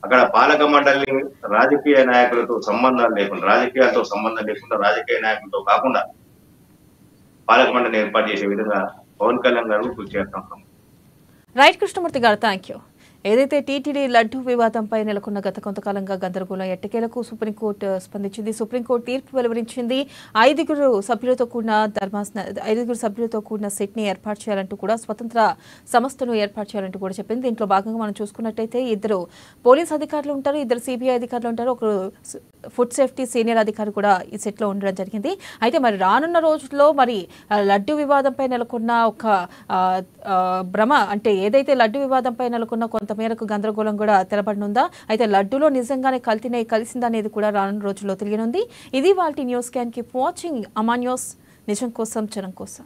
అక్కడ పాలక మండలిని రాజకీయ నాయకులతో సంబంధాలు లేకుండా, రాజకీయాలతో సంబంధం లేకుండా, రాజకీయ నాయకులతో కాకుండా పాలక మండలిని ఏర్పాటు చేసే విధంగా పవన్ కళ్యాణ్ గారు కృషి చేస్తాం. రైట్ కృష్ణమూర్తి గారు, థ్యాంక్ యూ. ఏదైతే టీటీడీ లడ్డూ వివాదంపై నెలకొన్న గత కొంతకాలంగా గందరగోళం ఎట్టకేలకు సుప్రీంకోర్టు స్పందించింది. సుప్రీంకోర్టు తీర్పు వెలువరించింది. 5 సభ్యులతో కూడిన సెట్ ని ఏర్పాటు చేయాలంటూ కూడా, స్వతంత్ర సంస్థను ఏర్పాటు చేయాలంటూ కూడా చెప్పింది. దీంట్లో భాగంగా మనం చూసుకున్నట్టయితే 2 పోలీస్ అధికారులు ఉంటారు, 2 సిబిఐ అధికారులు ఉంటారు, ఒకరు ఫుడ్ సేఫ్టీ సీనియర్ అధికారి కూడా ఈ సెట్ లో ఉండడం జరిగింది. అయితే మరి రానున్న రోజుల్లో మరి లడ్డూ వివాదంపై నెలకొన్న ఒక భ్రమ, అంటే ఏదైతే లడ్డూ వివాదంపై నెలకొన్న కొంతమేరకు గందరగోళం కూడా తెలబడనుందా, అయితే లడ్డూలో నిజంగానే కలిసిందనేది కూడా రానున్న రోజుల్లో తెలియనుంది. ఇది వాటి news can. Keep watching Ama news, నిజం కోసం జనం కోసం.